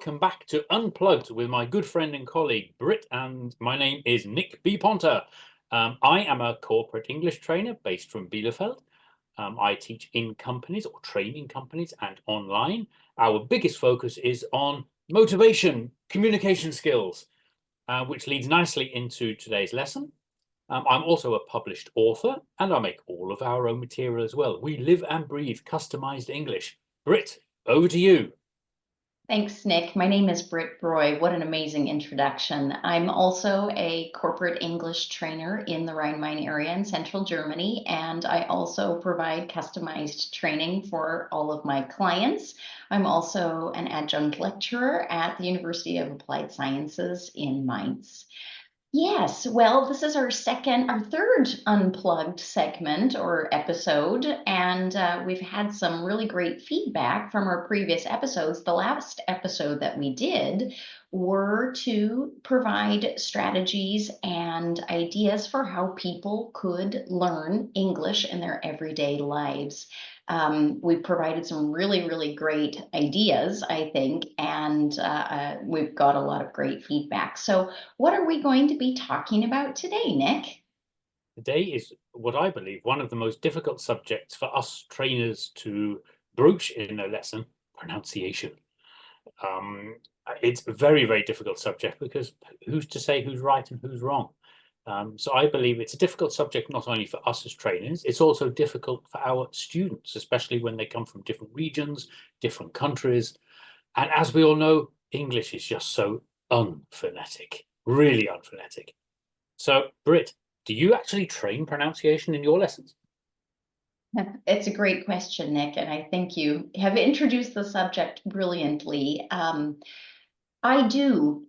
welcome back to Unplugged with my good friend and colleague Britt, and my name is Nick.ponter. I am a corporate English trainer based from Bielefeld. I teach in companies or train in companies and online. Our biggest focus is on motivation, communication skills, which leads nicely into today's lesson. I'm also a published author, and I make all of our own material as well. We live and breathe customized English. Britt, over to you. Thanks, Nick. My name is Britt Breu. What an amazing introduction. I'm also a corporate English trainer in the Rhine-Main area in central Germany, and I also provide customized training for all of my clients. I'm also an adjunct lecturer at the University of Applied Sciences in Mainz. Yes, well, this is our third Unplugged segment or episode, and we've had some really great feedback from our previous episodes. The last episode that we did were to provide strategies and ideas for how people could learn English in their everyday lives. We provided some really, really great ideas, I think, and we've got a lot of great feedback. So what are we going to be talking about today, Nick? Today is what I believe one of the most difficult subjects for us trainers to broach in a lesson: pronunciation. It's a very, very difficult subject because who's to say who's right and who's wrong? So I believe it's a difficult subject not only for us as trainers, it's also difficult for our students, especially when they come from different regions, different countries. And as we all know, English is just so unphonetic, really unphonetic. So, Britt, do you actually train pronunciation in your lessons? It's a great question, Nick, and I think you have introduced the subject brilliantly. I do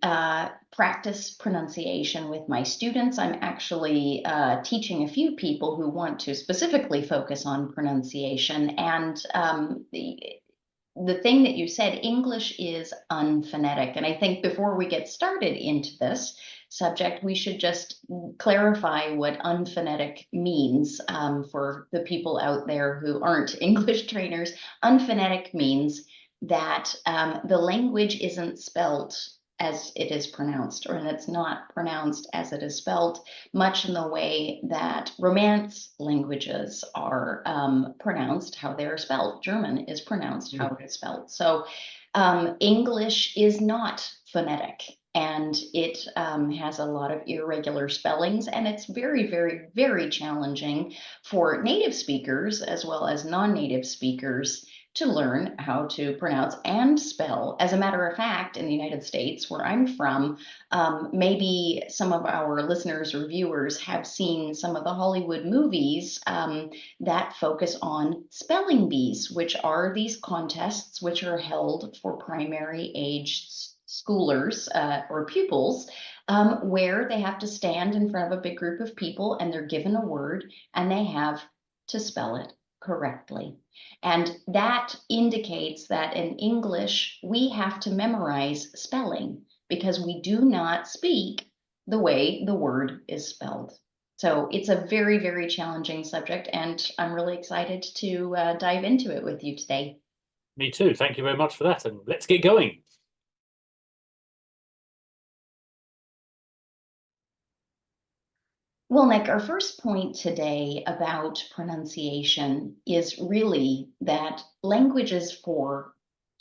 practice pronunciation with my students. I'm actually teaching a few people who want to specifically focus on pronunciation. And the thing that you said, English is unphonetic. And I think before we get started into this subject, we should just clarify what unphonetic means for the people out there who aren't English trainers. Unphonetic means that the language isn't spelt as it is pronounced, or it's not pronounced as it is spelt, much in the way that Romance languages are pronounced how they're spelled. German is pronounced how it is spelled. So English is not phonetic, and it has a lot of irregular spellings, and it's very, very, very challenging for native speakers as well as non-native speakers to learn how to pronounce and spell. As a matter of fact, in the United States, where I'm from, maybe some of our listeners or viewers have seen some of the Hollywood movies that focus on spelling bees, which are these contests which are held for primary age schoolers or pupils, where they have to stand in front of a big group of people and they're given a word and they have to spell it correctly. And that indicates that in English, we have to memorize spelling because we do not speak the way the word is spelled. So it's a very, very challenging subject, and I'm really excited to dive into it with you today. Me too. Thank you very much for that. And let's get going. Well, Nick, our first point today about pronunciation is really that language is for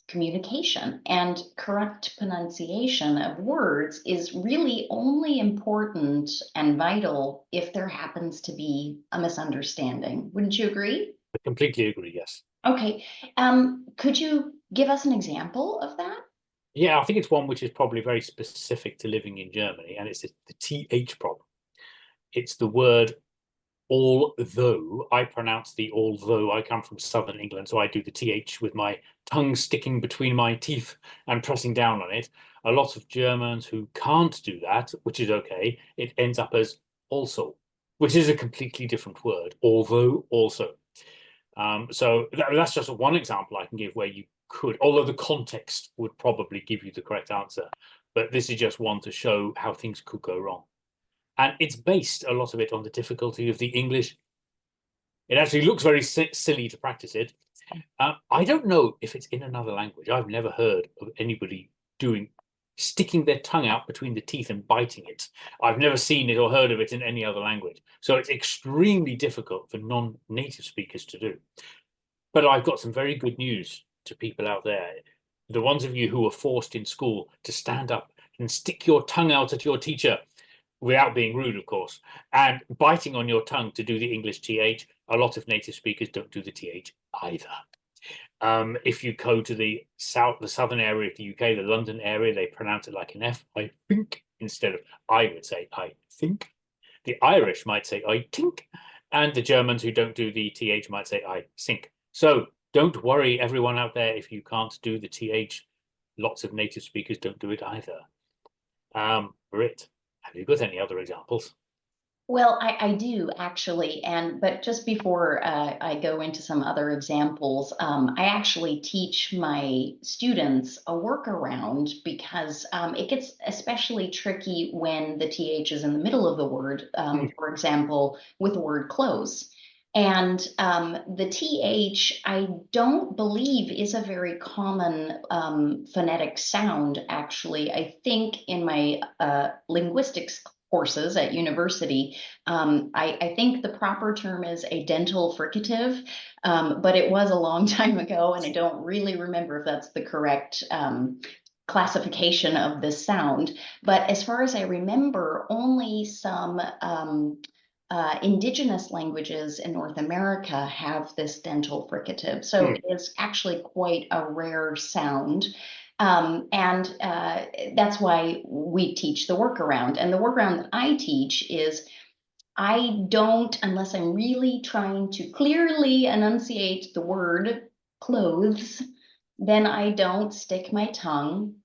communication, and correct pronunciation of words is really only important and vital if there happens to be a misunderstanding. Wouldn't you agree? I completely agree, yes. Okay. Could you give us an example of that? Yeah, I think it's one which is probably very specific to living in Germany, and it's the TH problem. It's the word although. I pronounce the although. I come from southern England, so I do the TH with my tongue sticking between my teeth and pressing down on it. A lot of Germans who can't do that, which is okay, it ends up as also, which is a completely different word, although, also. So that's just one example I can give where you could, although the context would probably give you the correct answer, but this is just one to show how things could go wrong. And it's based, a lot of it, on the difficulty of the English. It actually looks very silly to practice it. I don't know if it's in another language. I've never heard of anybody sticking their tongue out between the teeth and biting it. I've never seen it or heard of it in any other language. So it's extremely difficult for non-native speakers to do. But I've got some very good news to people out there. The ones of you who were forced in school to stand up and stick your tongue out at your teacher, without being rude, of course, and biting on your tongue to do the English TH. A lot of native speakers don't do the TH either. If you go to the southern area of the UK, the London area, they pronounce it like an F, I think, instead of I would say I think. The Irish might say I think, and the Germans who don't do the TH might say I think. So don't worry, everyone out there, if you can't do the TH. Lots of native speakers don't do it either. Britt, have you got any other examples? Well, I do actually, but just before I go into some other examples, I actually teach my students a workaround because it gets especially tricky when the TH is in the middle of the word, for example, with the word close. And the TH, I don't believe is a very common phonetic sound, actually. I think in my linguistics courses at university, I think the proper term is a dental fricative, but it was a long time ago, and I don't really remember if that's the correct classification of this sound. But as far as I remember, only some indigenous languages in North America have this dental fricative. So it is actually quite a rare sound. And that's why we teach the workaround. And the workaround that I teach is I don't, unless I'm really trying to clearly enunciate the word clothes, then I don't stick my tongue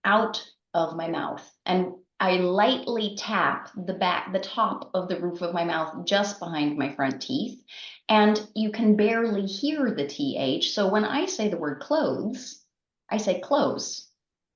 out of my mouth. And I lightly tap the top of the roof of my mouth just behind my front teeth. And you can barely hear the TH. So when I say the word clothes, I say close,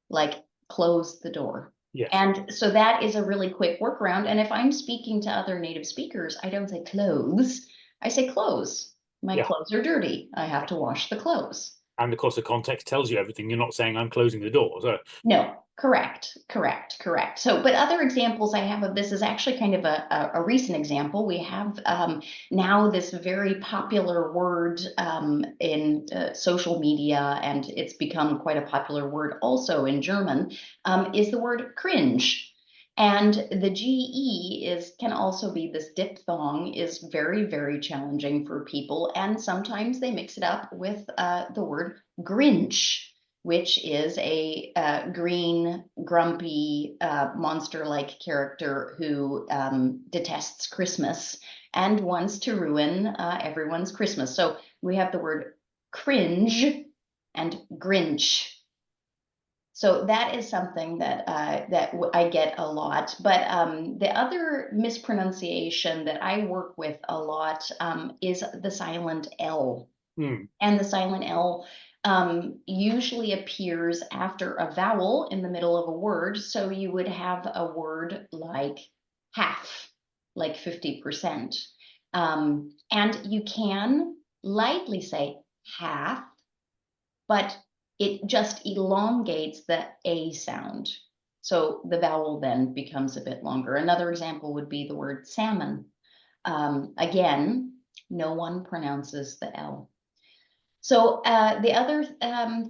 like close the door. Yes. And so that is a really quick workaround. And if I'm speaking to other native speakers, I don't say clothes, I say clothes. My clothes are dirty. I have to wash the clothes. And of course, the context tells you everything. You're not saying I'm closing the door. So no, correct. So, but other examples I have of this is actually kind of a recent example. We have now this very popular word in social media, and it's become quite a popular word also in German, is the word cringe. And the GE can also be this diphthong, is very, very challenging for people. And sometimes they mix it up with the word Grinch, which is a green, grumpy, monster-like character who detests Christmas and wants to ruin everyone's Christmas. So we have the word cringe and Grinch. So that is something that I get a lot. But the other mispronunciation that I work with a lot is the silent L. And the silent L usually appears after a vowel in the middle of a word. So you would have a word like half, like 50%. And you can lightly say half, but it just elongates the A sound. So the vowel then becomes a bit longer. Another example would be the word salmon. Again, no one pronounces the L. So the other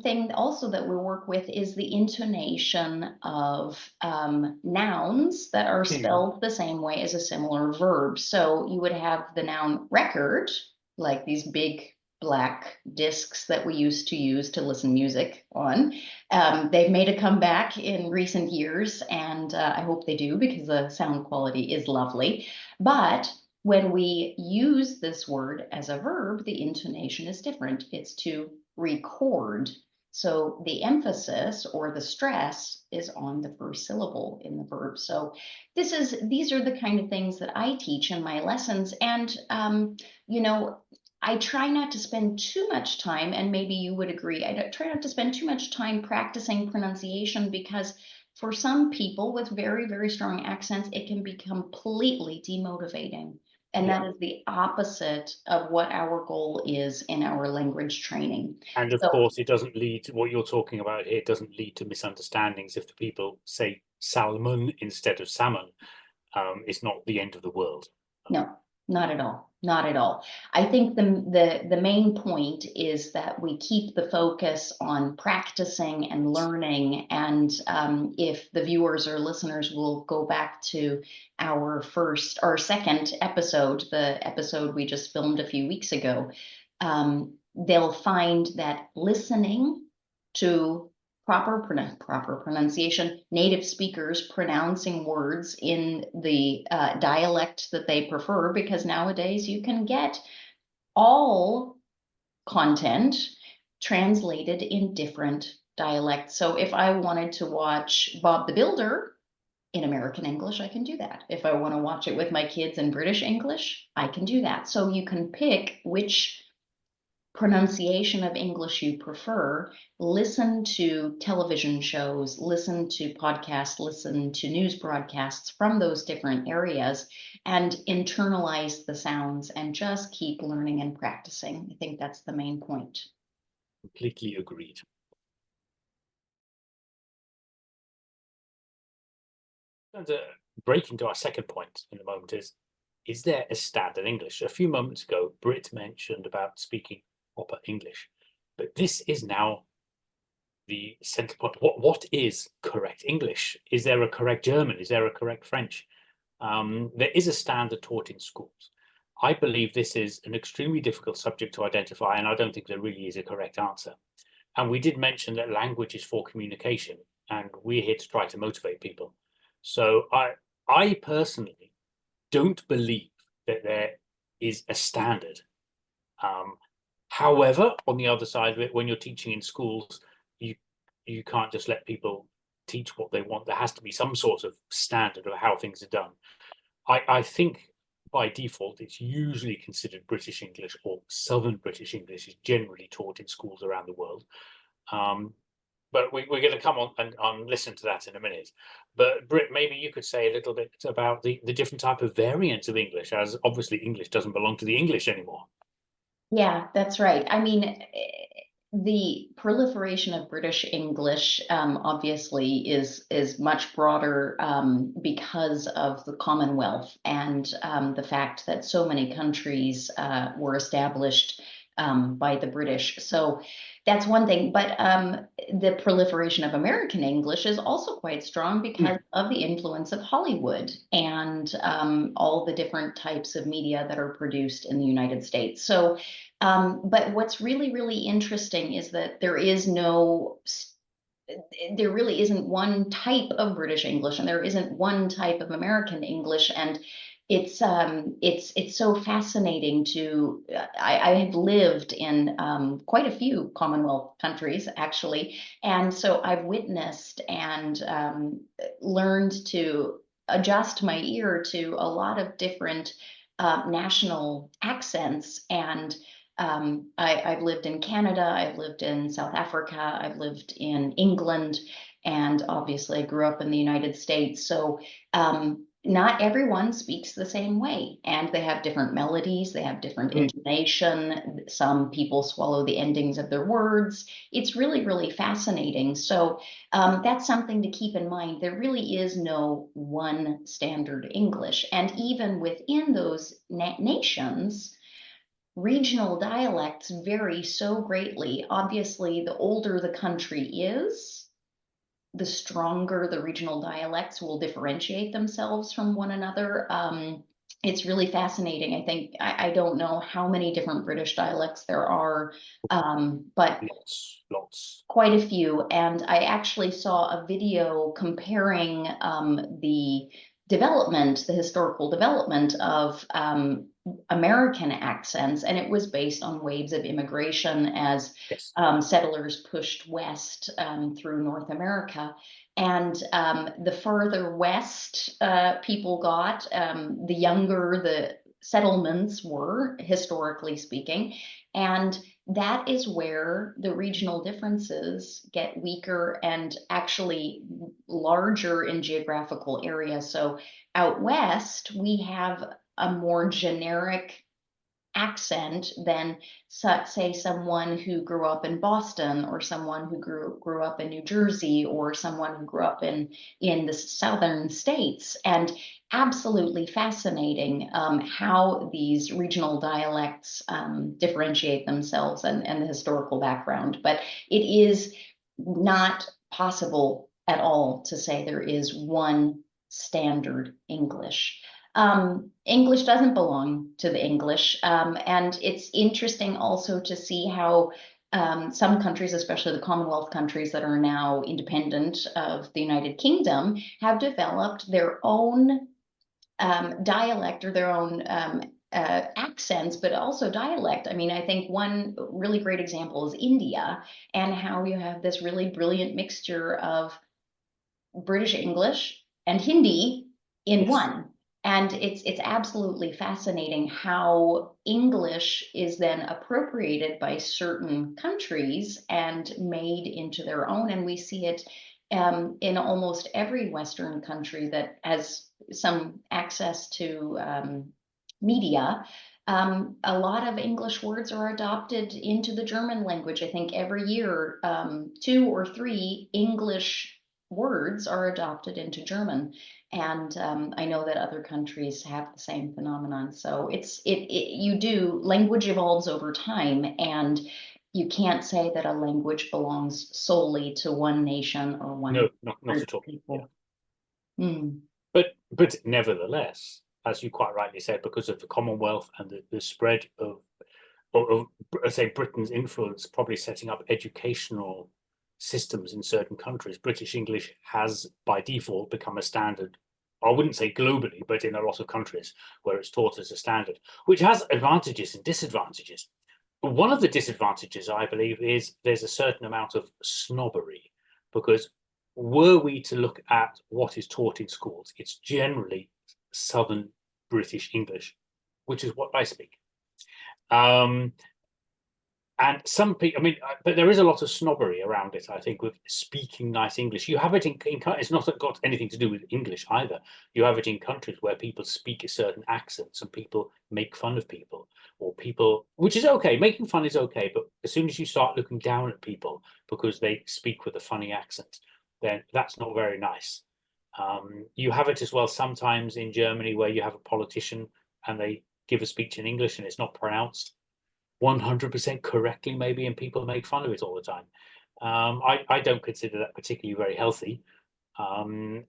thing also that we work with is the intonation of nouns that are spelled the same way as a similar verb. So you would have the noun record, like these big black discs that we used to use to listen music on. They've made a comeback in recent years, and I hope they do because the sound quality is lovely. But when we use this word as a verb, the intonation is different. It's to record. So the emphasis or the stress is on the first syllable in the verb. So these are the kind of things that I teach in my lessons. And, you know, I try not to spend too much time, and maybe you would agree, I try not to spend too much time practicing pronunciation because for some people with very, very strong accents, it can be completely demotivating. And Yeah. that is the opposite of what our goal is in our language training. And of So, course, it doesn't lead to what you're talking about here. It doesn't lead to misunderstandings if the people say salmon instead of salmon. It's not the end of the world. no, not at all. Not at all. I think the main point is that we keep the focus on practicing and learning. And if the viewers or listeners will go back to our second episode, the episode we just filmed a few weeks ago, they'll find that listening to proper pronunciation, native speakers pronouncing words in the dialect that they prefer, because nowadays you can get all content translated in different dialects. So if I wanted to watch Bob the Builder in American English, I can do that. If I want to watch it with my kids in British English, I can do that. So you can pick which pronunciation of English you prefer, listen to television shows, listen to podcasts, listen to news broadcasts from those different areas, and internalize the sounds and just keep learning and practicing. I think that's the main point. Completely agreed. And break into our second point in a moment is there a standard English? A few moments ago, Britt mentioned about speaking proper English, but this is now the central point. What is correct English? Is there a correct German? Is there a correct French? There is a standard taught in schools. I believe this is an extremely difficult subject to identify, and I don't think there really is a correct answer. And we did mention that language is for communication, and we're here to try to motivate people. So I personally don't believe that there is a standard. However, on the other side of it, when you're teaching in schools, you can't just let people teach what they want. There has to be some sort of standard of how things are done. I think by default, it's usually considered British English, or Southern British English is generally taught in schools around the world. But we're going to come on and listen to that in a minute. But Britt, maybe you could say a little bit about the different type of variants of English, as obviously English doesn't belong to the English anymore. Yeah, that's right. I mean, the proliferation of British English obviously is much broader because of the Commonwealth and the fact that so many countries were established by the British. So that's one thing. But the proliferation of American English is also quite strong because of the influence of Hollywood and all the different types of media that are produced in the United States. So but what's really, really interesting is that there really isn't one type of British English, and there isn't one type of American English, and it's so fascinating to. I have lived in quite a few Commonwealth countries actually, and so I've witnessed and learned to adjust my ear to a lot of different national accents. And I've lived in Canada, I've lived in South Africa, I've lived in England, and obviously I grew up in the United States. So not everyone speaks the same way, and they have different melodies, they have different intonation. Some people swallow the endings of their words. It's really, really fascinating. So that's something to keep in mind. There really is no one standard English. And even within those nations, regional dialects vary so greatly. Obviously, the older the country is, the stronger the regional dialects will differentiate themselves from one another. It's really fascinating. I think I don't know how many different British dialects there are, but Lots. quite a few. And I actually saw a video comparing the historical development of American accents, and it was based on waves of immigration as Yes. Settlers pushed west through North America. And the further west people got, the younger the settlements were, historically speaking. And that is where the regional differences get weaker and actually larger in geographical areas. So out west, we have a more generic accent than, say, someone who grew up in Boston, or someone who grew up in New Jersey, or someone who grew up in the southern states. And absolutely fascinating how these regional dialects differentiate themselves, and the historical background. But it is not possible at all to say there is one standard English. English doesn't belong to the English. And it's interesting also to see how some countries, especially the Commonwealth countries that are now independent of the United Kingdom, have developed their own dialect, or their own accents, but also dialect. I mean, I think one really great example is India, and how you have this really brilliant mixture of British English and Hindi in Yes. one. And it's absolutely fascinating how English is then appropriated by certain countries and made into their own. And we see it in almost every Western country that has some access to media. A lot of English words are adopted into the German language. I think every year, 2 or 3 English words are adopted into German. And I know that other countries have the same phenomenon. So language evolves over time, and you can't say that a language belongs solely to one nation or one No, not group at of all. Yeah. people. Mm. But nevertheless, as you quite rightly said, because of the Commonwealth and the spread of say Britain's influence, probably setting up educational systems in certain countries, British English has by default become a standard. I wouldn't say globally, but in a lot of countries where it's taught as a standard, which has advantages and disadvantages. But one of the disadvantages, I believe, is there's a certain amount of snobbery, because were we to look at what is taught in schools, it's generally Southern British English, which is what I speak. Um, and some people, I mean, but there is a lot of snobbery around it, I think, with speaking nice English. You have it it's not got anything to do with English either. You have it in countries where people speak a certain accents and people make fun of people, or people, which is okay. Making fun is okay. But as soon as you start looking down at people because they speak with a funny accent, then that's not very nice. You have it as well sometimes in Germany where you have a politician and they give a speech in English and it's not pronounced 100% correctly, maybe, and people make fun of it all the time. I don't consider that particularly very healthy. And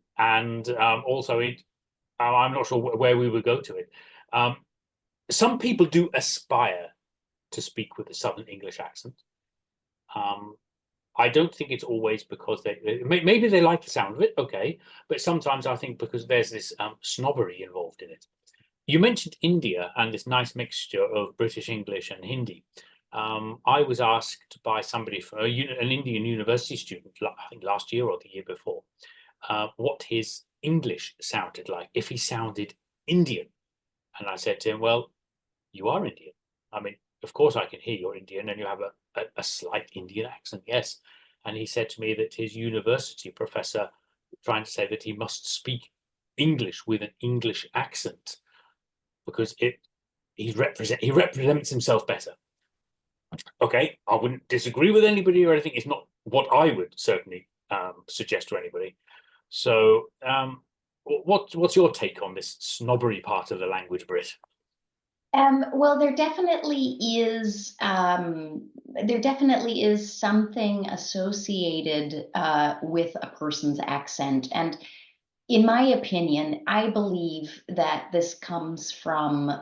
also, I'm not sure where we would go to it. Some people do aspire to speak with a Southern English accent. I don't think it's always because maybe they like the sound of it, okay, but sometimes I think because there's this snobbery involved in it. You mentioned India and this nice mixture of British English and Hindi. I was asked by somebody from an Indian university student, I think last year or the year before, what his English sounded like, if he sounded Indian. And I said to him, well, you are Indian. I mean, of course I can hear you're Indian and you have a slight Indian accent, yes. And he said to me that his university professor trying to say that he must speak English with an English accent because he represents himself better. Okay, I wouldn't disagree with anybody or anything. It's not what I would certainly suggest to anybody. So, what's your take on this snobbery part of the language, Britt? Well, there definitely is something associated with a person's accent. And in my opinion, I believe that this comes from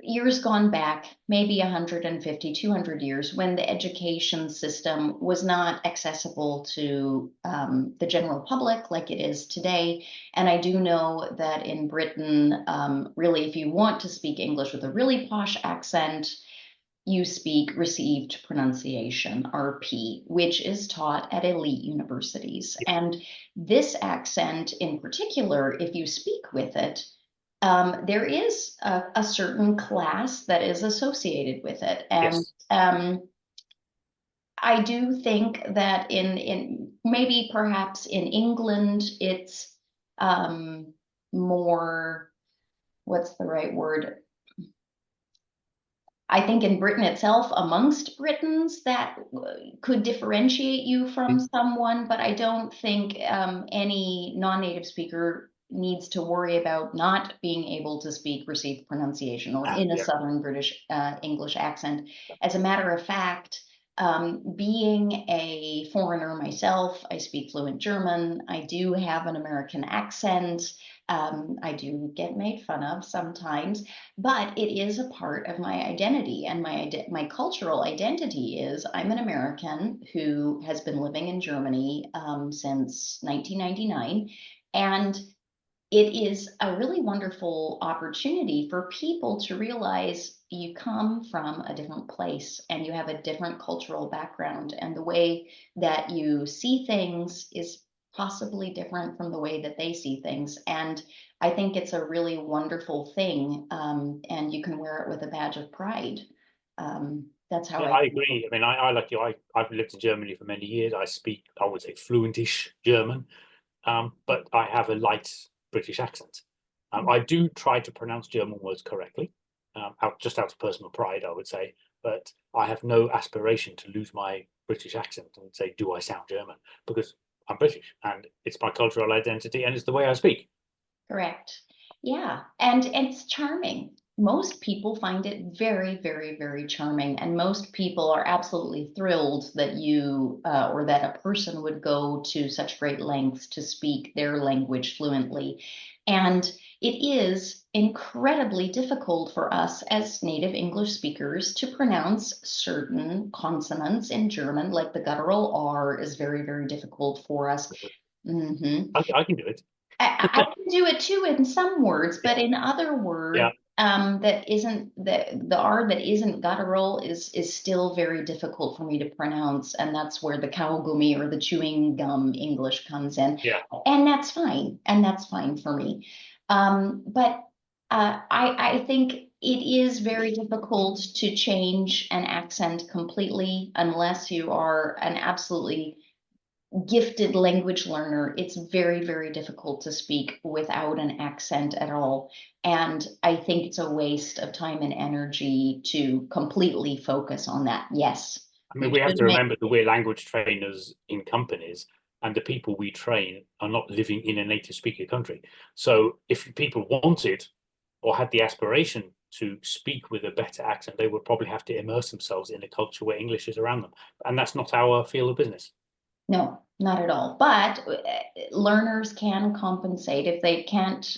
years gone back, maybe 150, 200 years, when the education system was not accessible to the general public like it is today. And I do know that in Britain, really, if you want to speak English with a really posh accent, you speak received pronunciation, RP, which is taught at elite universities. And this accent in particular, if you speak with it, there is a certain class that is associated with it. And Yes, I do think that in maybe perhaps in England, it's more what's the right word? I think in Britain itself, amongst Britons, that could differentiate you from someone, but I don't think any non-native speaker needs to worry about not being able to speak received pronunciation or in a Yeah. Southern British English accent. As a matter of fact, being a foreigner myself, I speak fluent German. I do have an American accent. I do get made fun of sometimes, but it is a part of my identity, and my cultural identity is I'm an American who has been living in Germany since 1999, and it is a really wonderful opportunity for people to realize you come from a different place and you have a different cultural background, and the way that you see things is possibly different from the way that they see things. And I think it's a really wonderful thing, and you can wear it with a badge of pride. That's how Yeah, I I think. agree. I mean, I like you. I've lived in Germany for many years. I speak, I would say, fluentish German, but I have a light British accent. I do try to pronounce German words correctly, just out of personal pride, I would say. But I have no aspiration to lose my British accent and say, "Do I sound German?" Because I'm British, and it's my cultural identity, and it's the way I speak. Correct. Yeah, and it's charming. Most people find it very, very, very charming, and most people are absolutely thrilled that you or that a person would go to such great lengths to speak their language fluently. And it is incredibly difficult for us as native English speakers to pronounce certain consonants in German, like the guttural R is very, very difficult for us. Mhm. I can do it. I can do it too in some words, Yeah, but in other words, yeah, that isn't the R that isn't guttural is still very difficult for me to pronounce, and that's where the kaugummi or the chewing gum English comes in, yeah. and that's fine for me. But I think it is very difficult to change an accent completely unless you are an absolutely gifted language learner. It's very, very difficult to speak without an accent at all. And I think it's a waste of time and energy to completely focus on that. Yes, I mean, you we have should to make, remember that we're language trainers in companies, and the people we train are not living in a native speaker country. So if people wanted or had the aspiration to speak with a better accent, they would probably have to immerse themselves in a culture where English is around them. And that's not our field of business. no, not at all. But learners can compensate if they can't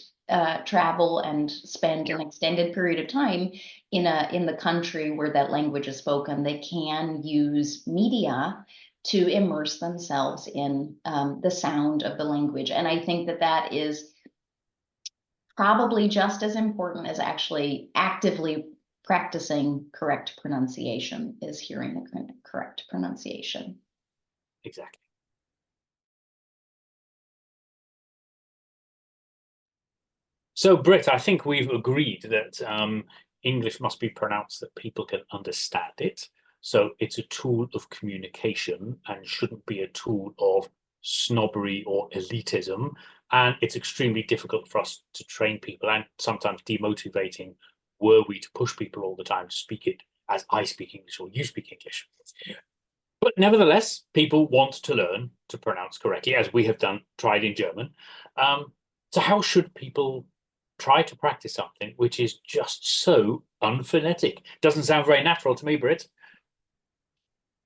travel and spend Yeah. an extended period of time in the country where that language is spoken. They can use media to immerse themselves in the sound of the language, and I think that that is probably just as important as actually actively practicing correct pronunciation is hearing the correct pronunciation. Exactly. So, Britt, I think we've agreed that English must be pronounced that people can understand it. So it's a tool of communication and shouldn't be a tool of snobbery or elitism. And it's extremely difficult for us to train people and sometimes demotivating were we to push people all the time to speak it as I speak English or you speak English. But nevertheless, people want to learn to pronounce correctly, as we have done, tried in German. So how should people try to practice something which is just so unphonetic? Doesn't sound very natural to me, Britt.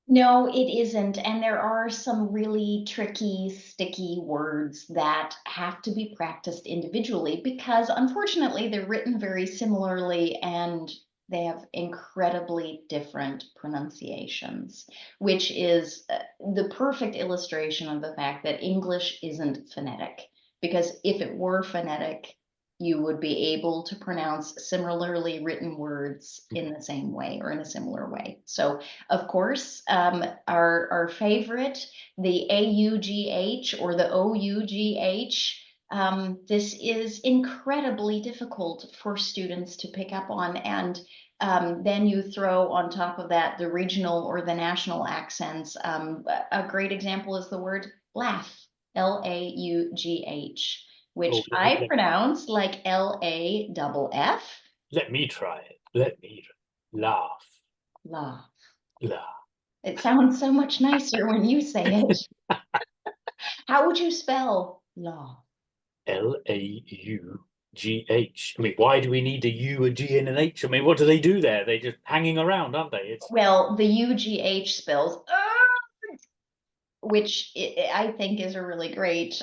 No, it isn't. And there are some really tricky, sticky words that have to be practiced individually because unfortunately they're written very similarly and they have incredibly different pronunciations, which is the perfect illustration of the fact that English isn't phonetic. Because if it were phonetic, you would be able to pronounce similarly written words in the same way or in a similar way. So of course, our favorite, the AUGH or the OUGH. This is incredibly difficult for students to pick up on. And then you throw on top of that the regional or the national accents. A great example is the word laugh, Laugh. which Oh, I pronounce like Laff. let me try it. Let me laugh. Laugh. Laugh. It sounds so much nicer when you say it. How would you spell laugh? Laugh. I mean, why do we need a U, a G, and an H? I mean, what do they do there? They're just hanging around, aren't they? It's Well, the UGH spells, which I think is a really great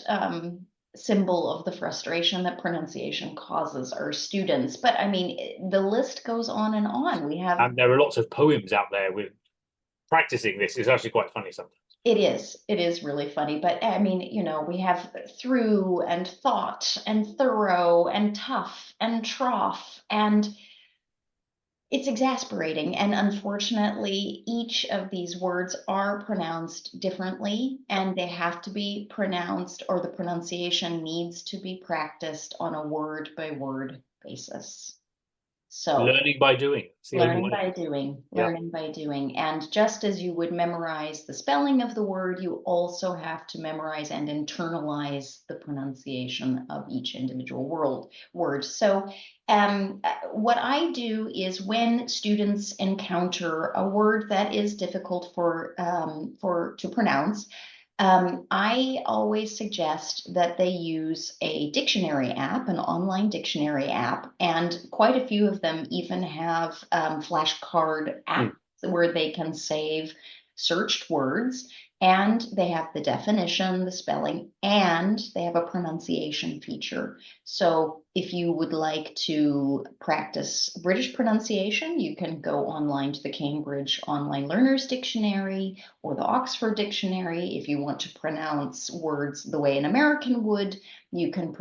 symbol of the frustration that pronunciation causes our students. But I mean, the list goes on and on. We have and there are lots of poems out there with practicing this. It's actually quite funny sometimes. It is really funny, but I mean, we have through and thought and thorough and tough and trough, and it's exasperating. And unfortunately, each of these words are pronounced differently, and they have to be pronounced, or the pronunciation needs to be practiced on a word by word basis. So Learning by doing. It's the only learning way. by doing, Yeah. learning by doing. And just as you would memorize the spelling of the word, you also have to memorize and internalize the pronunciation of each individual word. So what I do is when students encounter a word that is difficult to pronounce, I always suggest that they use a dictionary app, an online dictionary app, and quite a few of them even have flashcard apps where they can save searched words, and they have the definition, the spelling, and they have a pronunciation feature. So if you would like to practice British pronunciation, you can go online to the Cambridge Online Learners Dictionary or the Oxford Dictionary. If you want to pronounce words the way an American would, you can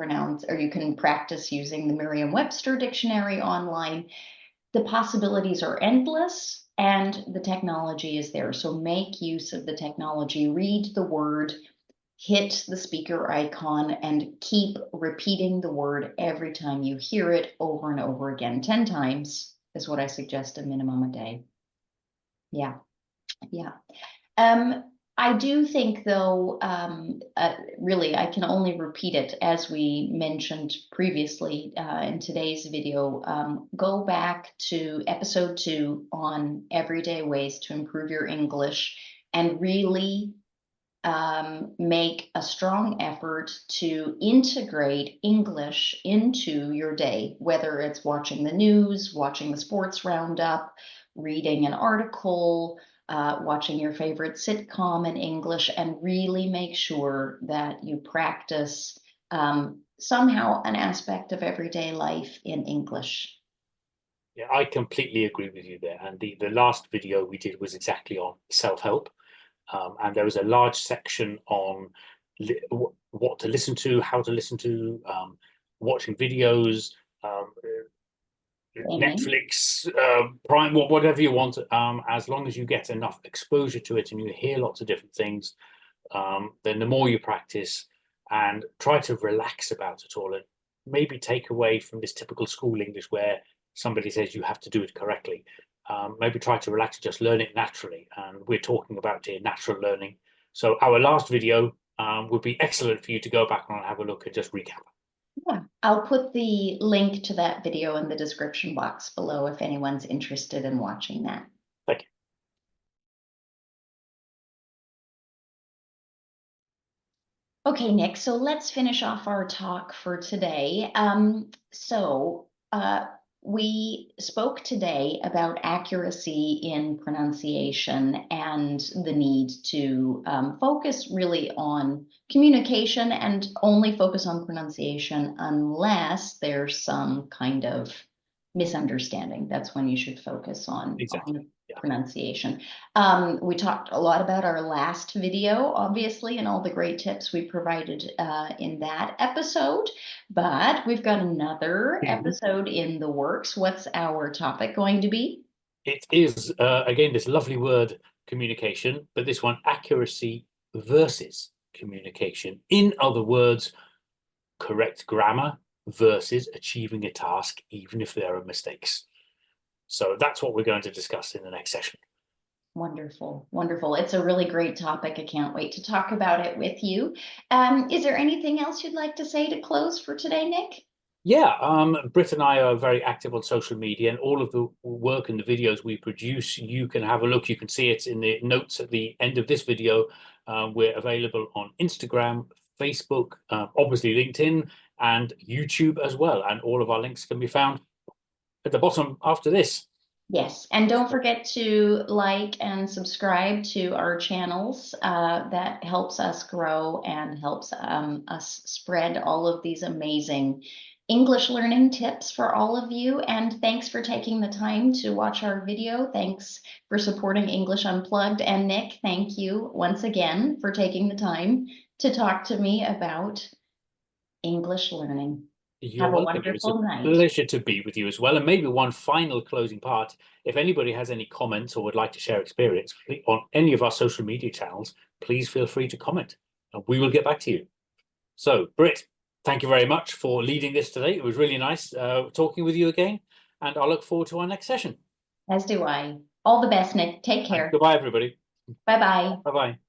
practice using the Merriam-Webster Dictionary online. The possibilities are endless and the technology is there. So make use of the technology, read the word, hit the speaker icon, and keep repeating the word every time you hear it over and over again. 10 times is what I suggest, a minimum a day. Yeah. I do think, though, really, I can only repeat it as we mentioned previously in today's video. Go back to episode 2 on everyday ways to improve your English and really make a strong effort to integrate English into your day, whether it's watching the news, watching the sports roundup, reading an article, watching your favorite sitcom in English, and really make sure that you practice somehow an aspect of everyday life in English. Yeah, I completely agree with you there. And the last video we did was exactly on self-help. And there was a large section on what to listen to, how to listen to, watching videos, Netflix, Prime, whatever you want, as long as you get enough exposure to it and you hear lots of different things, then the more you practice and try to relax about it all, and maybe take away from this typical school English where somebody says you have to do it correctly. Maybe try to relax and just learn it naturally. And we're talking about here natural learning. So our last video would be excellent for you to go back and have a look and just recap. Yeah, I'll put the link to that video in the description box below if anyone's interested in watching that. Thank you. Okay, Nick, so let's finish off our talk for today. We spoke today about accuracy in pronunciation and the need to focus really on communication and only focus on pronunciation unless there's some kind of misunderstanding. That's when you should focus on pronunciation. We talked a lot about our last video, obviously, and all the great tips we provided in that episode, but we've got another episode in the works. What's our topic going to be? It is, again, this lovely word communication, but this one, accuracy versus communication. In other words, correct grammar versus achieving a task, even if there are mistakes. So that's what we're going to discuss in the next session. Wonderful, wonderful. It's a really great topic. I can't wait to talk about it with you. Is there anything else you'd like to say to close for today, Nick? Yeah, Britt and I are very active on social media, and all of the work and the videos we produce, you can have a look. You can see it in the notes at the end of this video. We're available on Instagram, Facebook, obviously LinkedIn, and YouTube as well. And all of our links can be found at the bottom after this. Yes, and don't forget to like and subscribe to our channels. That helps us grow and helps us spread all of these amazing English learning tips for all of you. And thanks for taking the time to watch our video. Thanks for supporting English Unplugged. And Nick, thank you once again for taking the time to talk to me about English learning. You're Have a welcome. It was a wonderful night. pleasure to be with you as well. And maybe one final closing part. If anybody has any comments or would like to share experience on any of our social media channels, please feel free to comment and we will get back to you. So, Britt, thank you very much for leading this today. It was really nice talking with you again. And I look forward to our next session. As do I. All the best, Nick. Take And care. goodbye, everybody. Bye-bye. Bye-bye.